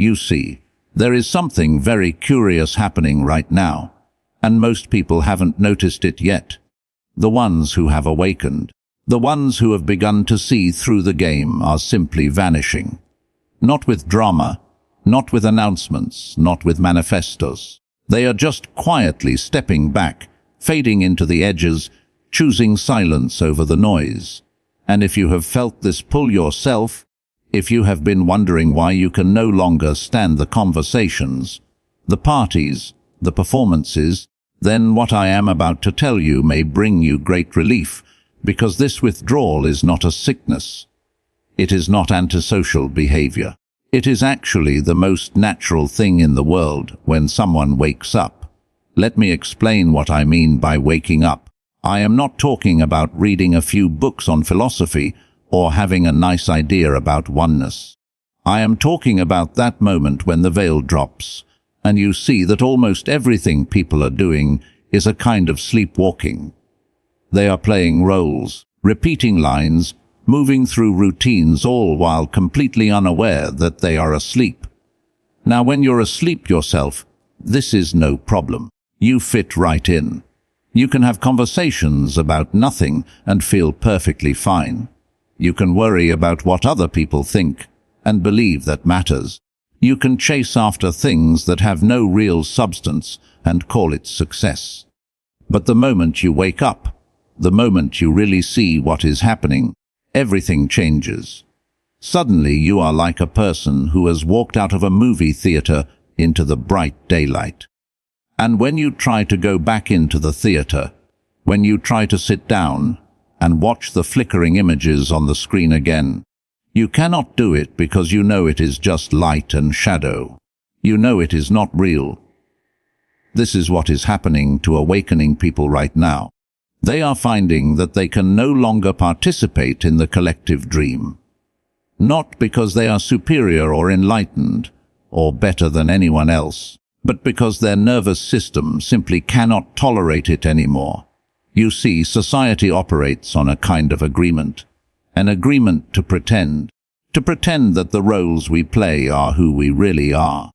You see, there is something very curious happening right now, and most people haven't noticed it yet. The ones who have awakened, the ones who have begun to see through the game, are simply vanishing. Not with drama, not with announcements, not with manifestos. They are just quietly stepping back, fading into the edges, choosing silence over the noise. And if you have felt this pull yourself, if you have been wondering why you can no longer stand the conversations, the parties, the performances, then what I am about to tell you may bring you great relief, because this withdrawal is not a sickness. It is not antisocial behavior. It is actually the most natural thing in the world when someone wakes up. Let me explain what I mean by waking up. I am not talking about reading a few books on philosophy or having a nice idea about oneness. I am talking about that moment when the veil drops, and you see that almost everything people are doing is a kind of sleepwalking. They are playing roles, repeating lines, moving through routines, all while completely unaware that they are asleep. Now, when you're asleep yourself, this is no problem. You fit right in. You can have conversations about nothing and feel perfectly fine. You can worry about what other people think and believe that matters. You can chase after things that have no real substance and call it success. But the moment you wake up, the moment you really see what is happening, everything changes. Suddenly you are like a person who has walked out of a movie theater into the bright daylight. And when you try to go back into the theater, when you try to sit down and watch the flickering images on the screen again, you cannot do it because you know it is just light and shadow. You know it is not real. This is what is happening to awakening people right now. They are finding that they can no longer participate in the collective dream. Not because they are superior or enlightened or better than anyone else, but because their nervous system simply cannot tolerate it anymore. You see, society operates on a kind of agreement. An agreement to pretend that the roles we play are who we really are.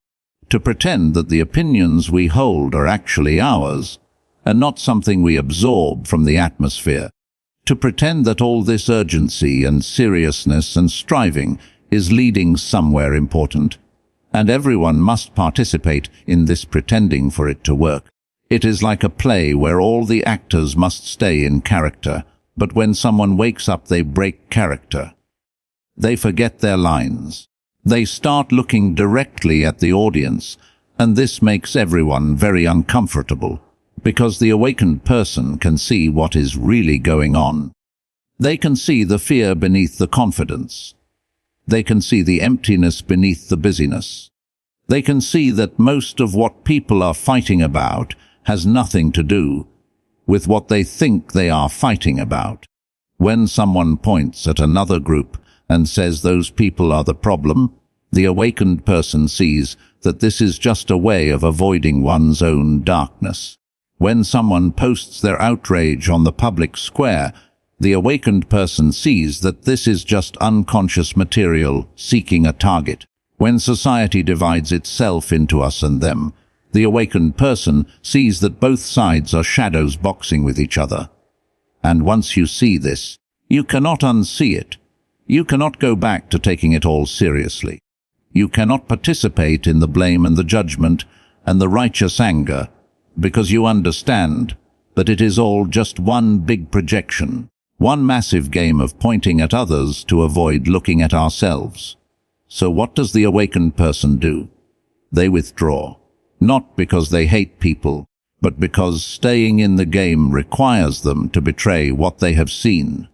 To pretend that the opinions we hold are actually ours, and not something we absorb from the atmosphere. To pretend that all this urgency and seriousness and striving is leading somewhere important, and everyone must participate in this pretending for it to work. It is like a play where all the actors must stay in character, but when someone wakes up they break character. They forget their lines. They start looking directly at the audience, and this makes everyone very uncomfortable, because the awakened person can see what is really going on. They can see the fear beneath the confidence. They can see the emptiness beneath the busyness. They can see that most of what people are fighting about has nothing to do with what they think they are fighting about. When someone points at another group and says those people are the problem, the awakened person sees that this is just a way of avoiding one's own darkness. When someone posts their outrage on the public square, the awakened person sees that this is just unconscious material seeking a target. When society divides itself into us and them, the awakened person sees that both sides are shadows boxing with each other. And once you see this, you cannot unsee it. You cannot go back to taking it all seriously. You cannot participate in the blame and the judgment and the righteous anger, because you understand that it is all just one big projection, one massive game of pointing at others to avoid looking at ourselves. So what does the awakened person do? They withdraw, not because they hate people, but because staying in the game requires them to betray what they have seen.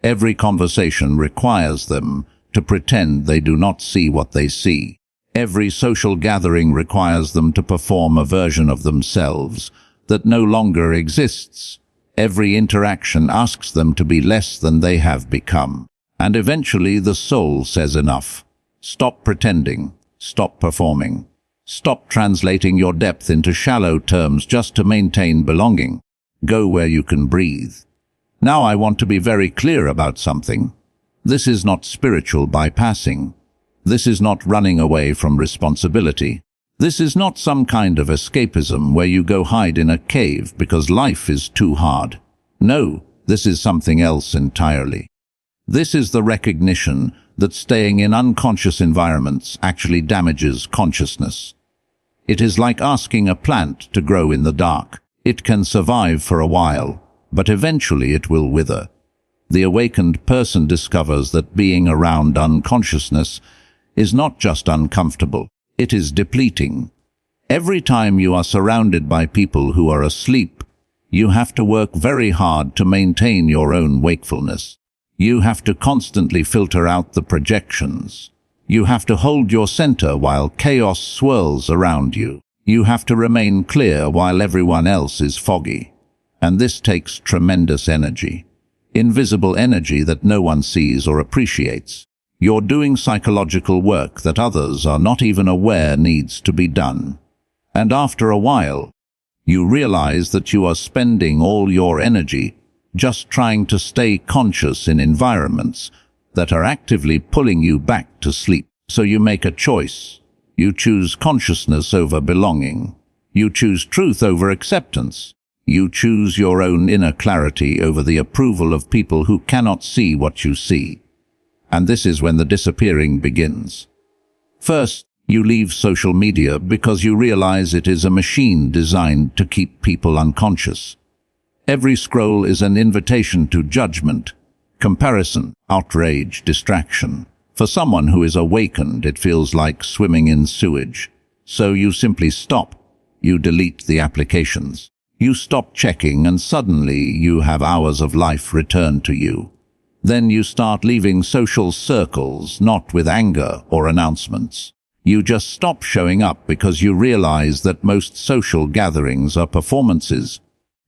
Every conversation requires them to pretend they do not see what they see. Every social gathering requires them to perform a version of themselves that no longer exists. Every interaction asks them to be less than they have become. And eventually the soul says enough. Stop pretending. Stop performing. Stop translating your depth into shallow terms just to maintain belonging. Go where you can breathe. Now I want to be very clear about something. This is not spiritual bypassing. This is not running away from responsibility. This is not some kind of escapism where you go hide in a cave because life is too hard. No, this is something else entirely. This is the recognition that staying in unconscious environments actually damages consciousness. It is like asking a plant to grow in the dark. It can survive for a while, but eventually it will wither. The awakened person discovers that being around unconsciousness is not just uncomfortable, it is depleting. Every time you are surrounded by people who are asleep, you have to work very hard to maintain your own wakefulness. You have to constantly filter out the projections. You have to hold your center while chaos swirls around you. You have to remain clear while everyone else is foggy. And this takes tremendous energy. Invisible energy that no one sees or appreciates. You're doing psychological work that others are not even aware needs to be done. And after a while, you realize that you are spending all your energy just trying to stay conscious in environments that are actively pulling you back to sleep. So you make a choice. You choose consciousness over belonging. You choose truth over acceptance. You choose your own inner clarity over the approval of people who cannot see what you see. And this is when the disappearing begins. First, you leave social media because you realize it is a machine designed to keep people unconscious. Every scroll is an invitation to judgment, comparison, outrage, distraction. For someone who is awakened, it feels like swimming in sewage. So you simply stop. You delete the applications. You stop checking, and suddenly you have hours of life returned to you. Then you start leaving social circles, not with anger or announcements. You just stop showing up because you realize that most social gatherings are performances.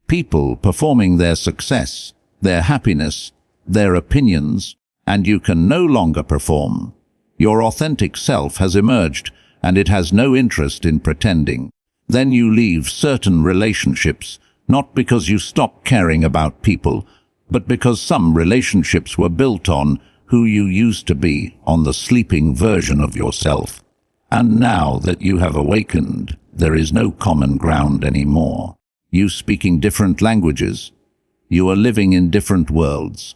People performing their success, their happiness, their opinions, and you can no longer perform. Your authentic self has emerged, and it has no interest in pretending. Then you leave certain relationships, not because you stop caring about people, but because some relationships were built on who you used to be, on the sleeping version of yourself. And now that you have awakened, there is no common ground anymore. You speaking different languages. You are living in different worlds.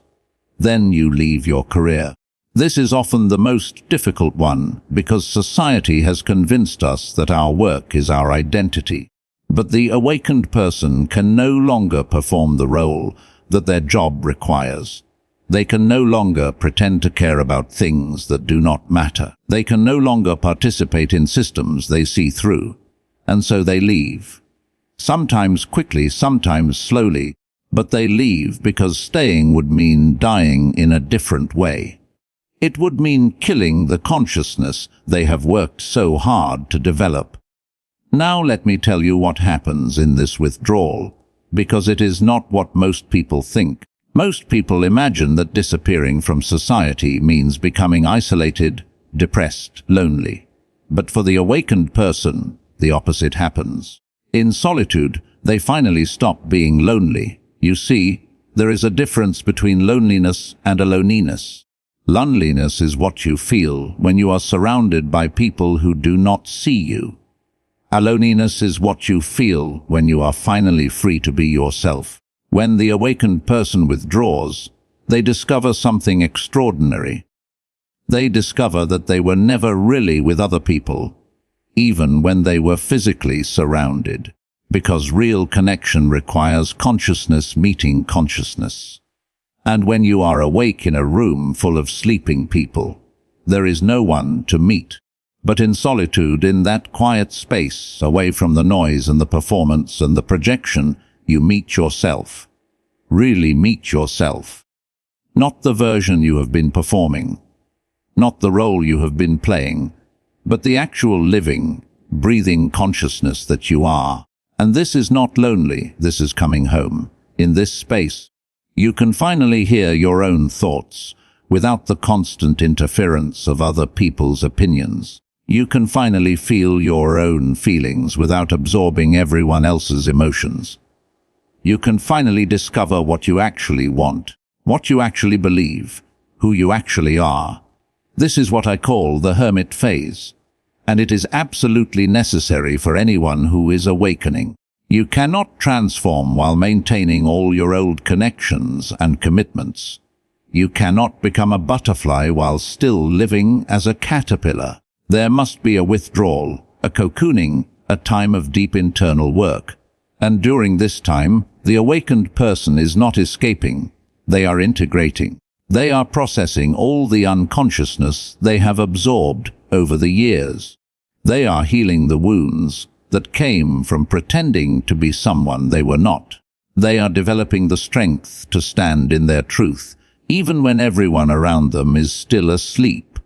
Then you leave your career. This is often the most difficult one because society has convinced us that our work is our identity. But the awakened person can no longer perform the role that their job requires. They can no longer pretend to care about things that do not matter. They can no longer participate in systems they see through. And so they leave. Sometimes quickly, sometimes slowly, but they leave because staying would mean dying in a different way. It would mean killing the consciousness they have worked so hard to develop. Now let me tell you what happens in this withdrawal, because it is not what most people think. Most people imagine that disappearing from society means becoming isolated, depressed, lonely. But for the awakened person, the opposite happens. In solitude, they finally stop being lonely. You see, there is a difference between loneliness and aloneness. Loneliness is what you feel when you are surrounded by people who do not see you. Aloneness is what you feel when you are finally free to be yourself. When the awakened person withdraws, they discover something extraordinary. They discover that they were never really with other people, even when they were physically surrounded, because real connection requires consciousness meeting consciousness. And when you are awake in a room full of sleeping people, there is no one to meet. But in solitude, in that quiet space, away from the noise and the performance and the projection, you meet yourself. Really meet yourself. Not the version you have been performing, not the role you have been playing, but the actual living, breathing consciousness that you are. And this is not lonely, this is coming home. In this space, you can finally hear your own thoughts, without the constant interference of other people's opinions. You can finally feel your own feelings without absorbing everyone else's emotions. You can finally discover what you actually want, what you actually believe, who you actually are. This is what I call the hermit phase, and it is absolutely necessary for anyone who is awakening. You cannot transform while maintaining all your old connections and commitments. You cannot become a butterfly while still living as a caterpillar. There must be a withdrawal, a cocooning, a time of deep internal work. And during this time, the awakened person is not escaping. They are integrating. They are processing all the unconsciousness they have absorbed over the years. They are healing the wounds that came from pretending to be someone they were not. They are developing the strength to stand in their truth, even when everyone around them is still asleep.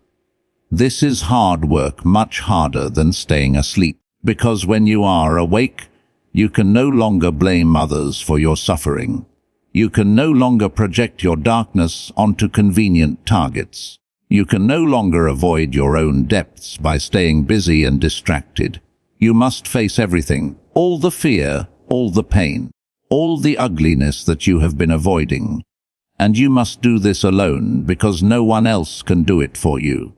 This is hard work, much harder than staying asleep, because when you are awake, you can no longer blame others for your suffering. You can no longer project your darkness onto convenient targets. You can no longer avoid your own depths by staying busy and distracted. You must face everything, all the fear, all the pain, all the ugliness that you have been avoiding. And you must do this alone because no one else can do it for you.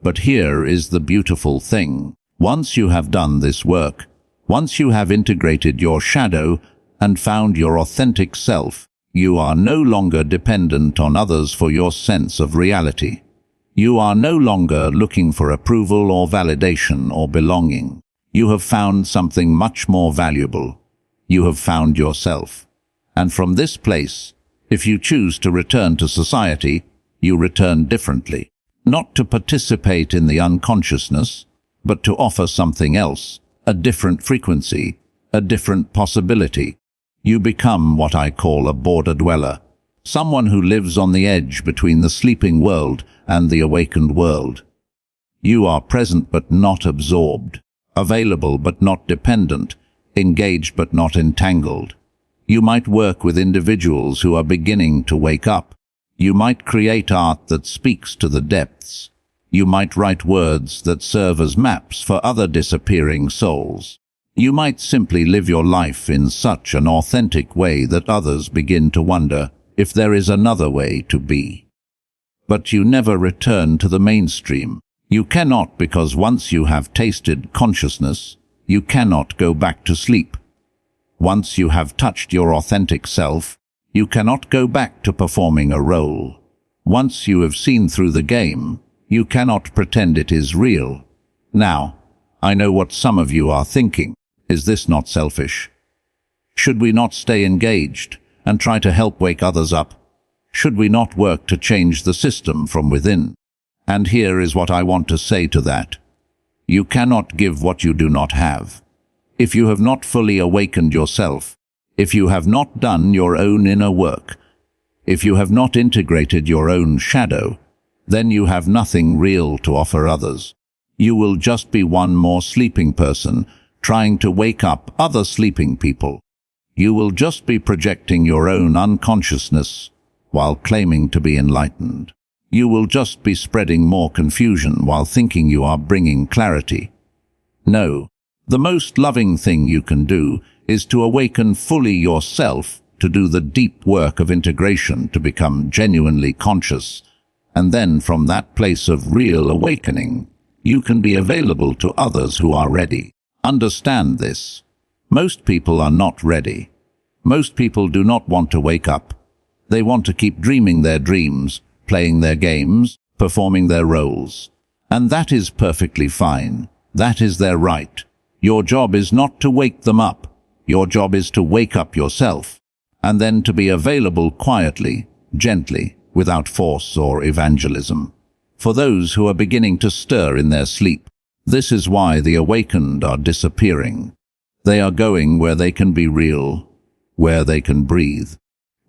But here is the beautiful thing. Once you have done this work, once you have integrated your shadow and found your authentic self, you are no longer dependent on others for your sense of reality. You are no longer looking for approval or validation or belonging. You have found something much more valuable. You have found yourself. And from this place, if you choose to return to society, you return differently. Not to participate in the unconsciousness, but to offer something else, a different frequency, a different possibility. You become what I call a border dweller, someone who lives on the edge between the sleeping world and the awakened world. You are present but not absorbed, available but not dependent, engaged but not entangled. You might work with individuals who are beginning to wake up. You might create art that speaks to the depths. You might write words that serve as maps for other disappearing souls. You might simply live your life in such an authentic way that others begin to wonder if there is another way to be. But you never return to the mainstream. You cannot, because once you have tasted consciousness, you cannot go back to sleep. Once you have touched your authentic self, you cannot go back to performing a role. Once you have seen through the game, you cannot pretend it is real. Now, I know what some of you are thinking. Is this not selfish? Should we not stay engaged and try to help wake others up? Should we not work to change the system from within? And here is what I want to say to that. You cannot give what you do not have. If you have not fully awakened yourself, if you have not done your own inner work, if you have not integrated your own shadow, then you have nothing real to offer others. You will just be one more sleeping person trying to wake up other sleeping people. You will just be projecting your own unconsciousness while claiming to be enlightened. You will just be spreading more confusion while thinking you are bringing clarity. No, the most loving thing you can do is to awaken fully yourself, to do the deep work of integration, to become genuinely conscious. And then from that place of real awakening, you can be available to others who are ready. Understand this. Most people are not ready. Most people do not want to wake up. They want to keep dreaming their dreams, playing their games, performing their roles. And that is perfectly fine. That is their right. Your job is not to wake them up. Your job is to wake up yourself, and then to be available quietly, gently, without force or evangelism. For those who are beginning to stir in their sleep, this is why the awakened are disappearing. They are going where they can be real, where they can breathe,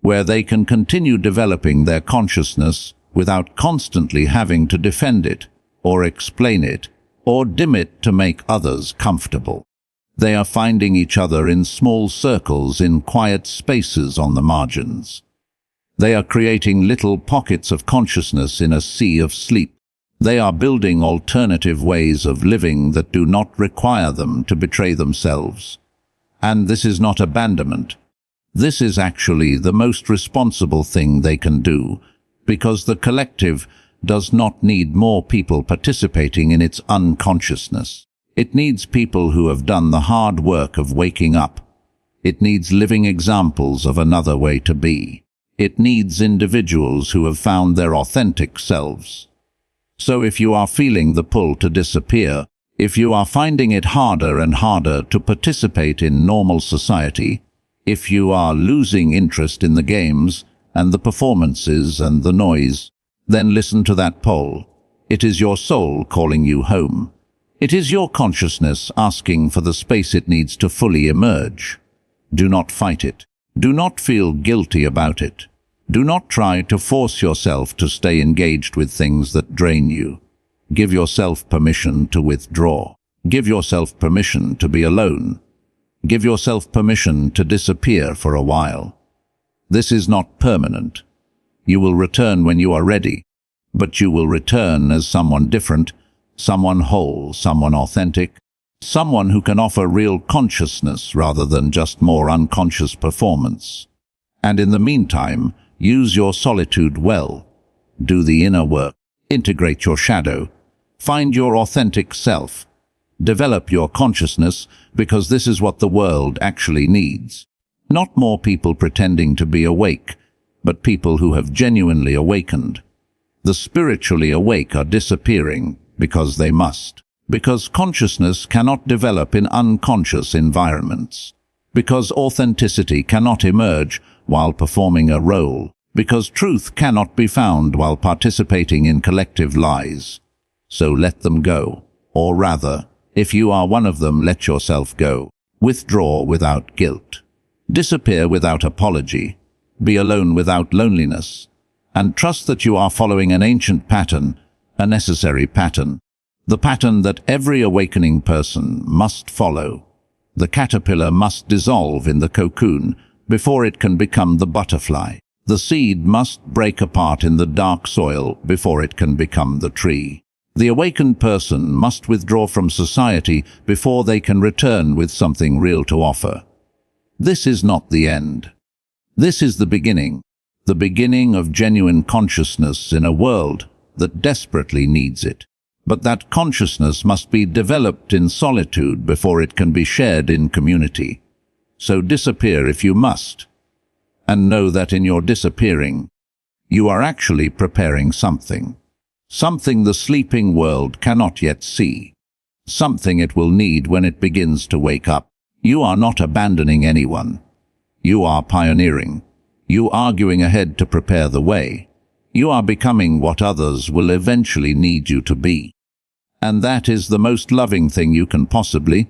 where they can continue developing their consciousness without constantly having to defend it, or explain it, or dim it to make others comfortable. They are finding each other in small circles in quiet spaces on the margins. They are creating little pockets of consciousness in a sea of sleep. They are building alternative ways of living that do not require them to betray themselves. And this is not abandonment. This is actually the most responsible thing they can do, because the collective does not need more people participating in its unconsciousness. It needs people who have done the hard work of waking up. It needs living examples of another way to be. It needs individuals who have found their authentic selves. So if you are feeling the pull to disappear, if you are finding it harder and harder to participate in normal society, if you are losing interest in the games and the performances and the noise, then listen to that pull. It is your soul calling you home. It is your consciousness asking for the space it needs to fully emerge. Do not fight it. Do not feel guilty about it. Do not try to force yourself to stay engaged with things that drain you. Give yourself permission to withdraw. Give yourself permission to be alone. Give yourself permission to disappear for a while. This is not permanent. You will return when you are ready, but you will return as someone different, someone whole, someone authentic, someone who can offer real consciousness rather than just more unconscious performance. And in the meantime, use your solitude well. Do the inner work. Integrate your shadow. Find your authentic self. Develop your consciousness, because this is what the world actually needs. Not more people pretending to be awake, but people who have genuinely awakened. The spiritually awake are disappearing because they must. Because consciousness cannot develop in unconscious environments. Because authenticity cannot emerge while performing a role. Because truth cannot be found while participating in collective lies. So let them go. Or rather, if you are one of them, let yourself go. Withdraw without guilt. Disappear without apology. Be alone without loneliness. And trust that you are following an ancient pattern, a necessary pattern. The pattern that every awakening person must follow. The caterpillar must dissolve in the cocoon before it can become the butterfly. The seed must break apart in the dark soil before it can become the tree. The awakened person must withdraw from society before they can return with something real to offer. This is not the end. This is the beginning of genuine consciousness in a world that desperately needs it. But that consciousness must be developed in solitude before it can be shared in community. So disappear if you must, and know that in your disappearing, you are actually preparing something. Something the sleeping world cannot yet see. Something it will need when it begins to wake up. You are not abandoning anyone. You are pioneering. You are arguing ahead to prepare the way. You are becoming what others will eventually need you to be. And that is the most loving thing you can possibly